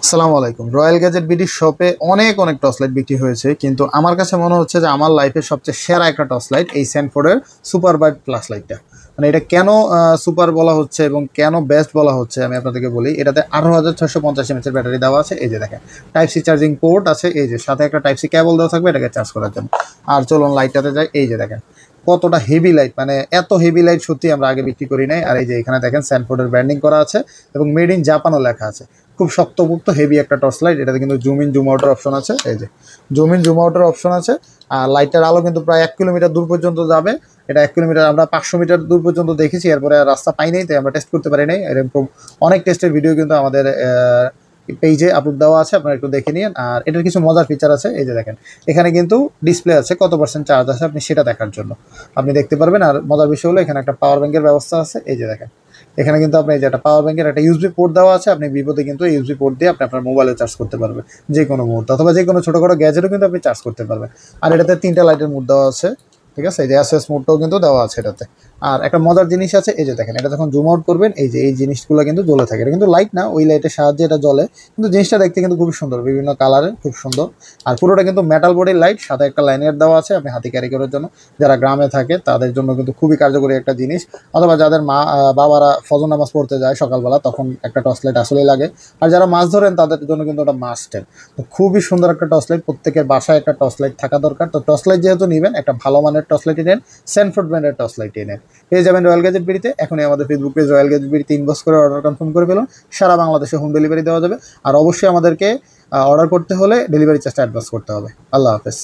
আসসালামু আলাইকুম। Royal gadget BD শপে অনেক টর্চ লাইট বিক্রি হয়েছে, কিন্তু আমার কাছে মনে হচ্ছে যে আমার লাইফের সবচেয়ে সেরা একটা টর্চ লাইট এই স্যানফোর্ডের সুপার ব্রাইট প্লাস লাইটটা। মানে এটা কেন সুপার বলা হচ্ছে এবং কেন বেস্ট বলা হচ্ছে আমি আপনাদেরকে বলি। এটাতে 18,650 mAh ব্যাটারি দেওয়া আছে। এই যে দেখেন, টাইপ সি চার্জিং পোর্ট আছে, এই যে সাথে একটা টাইপ সি কেবল দেওয়া থাকবে এটাকে চার্জ করার জন্য। আর চলুন লাইটটাতে যাই। এই যে দেখেন কতটা হেভি লাইট, মানে এত হেভি লাইট সত্যি আমরা আগে বিক্রি করি নাই। আর এই যে এখানে দেখেন স্যানফোর্ডের ব্র্যান্ডিং করা আছে এবং মেড ইন জাপানও লেখা আছে। খুব শক্তপোক্ত হেভি একটা টর্চ লাইট। এটাতে কিন্তু জুম ইন জুম আউটের অপশন আছে। এই যে জুম ইন জুম আউটের অপশন আছে। আর লাইটের আলো কিন্তু প্রায় 1 কিলোমিটার দূর পর্যন্ত যাবে। এটা 1 কিলোমিটার, আমরা 500 মিটার দূর পর্যন্ত দেখেছি, এরপরে রাস্তা পাই নাই, তাই আমরা টেস্ট করতে পারি নাই। এরকম অনেক টেস্টের ভিডিও কিন্তু আমাদের পেজে আপলোড দেওয়া আছে, আপনারা একটু দেখে নিন। আর এটার কিছু মজার ফিচার আছে। এই যে দেখেন, এখানে কিন্তু ডিসপ্লে আছে কত পার্সেন্ট চার্জ আছে আপনি সেটা দেখার জন্য আপনি দেখতে পারবেন। আর মজার বিষয় হলো এখানে একটা পাওয়ার ব্যাংকের ব্যবস্থা আছে। এই যে দেখেন, এখানে কিন্তু আপনি যে একটা পাওয়ার ব্যাংকের একটা ইউএসবি পোর্ট দেওয়া আছে, আপনি বিপদে কিন্তু ইউএসবি পোর্ট দিয়ে আপনি আপনার মোবাইলে চার্জ করতে পারবেন যে কোনো মুহূর্তে, অথবা যে কোনো ছোটোখাটো গ্যাজেটও কিন্তু আপনি চার্জ করতে পারবেন। আর এটাতে 3টা লাইটের মোড দেওয়া আছে, ঠিক আছে। এই যে এসএস মোডটাও কিন্তু দেওয়া আছে এটাতে। আর একটা মজার জিনিস আছে, এই যে দেখেন, এটা যখন জুম আউট করবেন এই যে এই জিনিসগুলো কিন্তু জ্বলে থাকে। এটা কিন্তু লাইট না, ওই লাইটের সাহায্যে এটা জ্বলে, কিন্তু জিনিসটা দেখতে কিন্তু খুবই সুন্দর, বিভিন্ন কালারের, খুব সুন্দর। আর পুরোটা কিন্তু মেটাল বডির লাইট, সাথে একটা লাইনের দেওয়া আছে আপনি হাতে ক্যারি করার জন্য। যারা গ্রামে থাকে তাদের জন্য কিন্তু খুবই কার্যকরী একটা জিনিস, অথবা যাদের বাবারা ফজর নামাজ পড়তে যায় সকালবেলা, তখন একটা টর্চ লাইট আসলেই লাগে। আর যারা মাছ ধরেন তাদের জন্য কিন্তু ওটা মাস্টের। তো খুবই সুন্দর একটা টর্চ লাইট, প্রত্যেকের বাসায় একটা টর্চ লাইট থাকা দরকার। তো টর্চ লাইট যেহেতু নেবেন, একটা ভালো মানের টর্চ লাইট নেন, স্যানফোর্ড ব্র্যান্ডের টর্চ লাইট নেন। পেয়ে যাবেন রয়্যাল গ্যাজেট বিডিতে। এখনই আমাদের ফেসবুক পেজ রয়্যাল গ্যাজেট বিডিতে ইনবক্স করে অর্ডার কনফার্ম করে ফেলুন। সারা বাংলাদেশে হোম ডেলিভারি দেওয়া যাবে। আর অবশ্যই আমাদেরকে অর্ডার করতে হলে ডেলিভারি চার্জটা অ্যাডভান্স করতে হবে। আল্লাহ হাফেজ।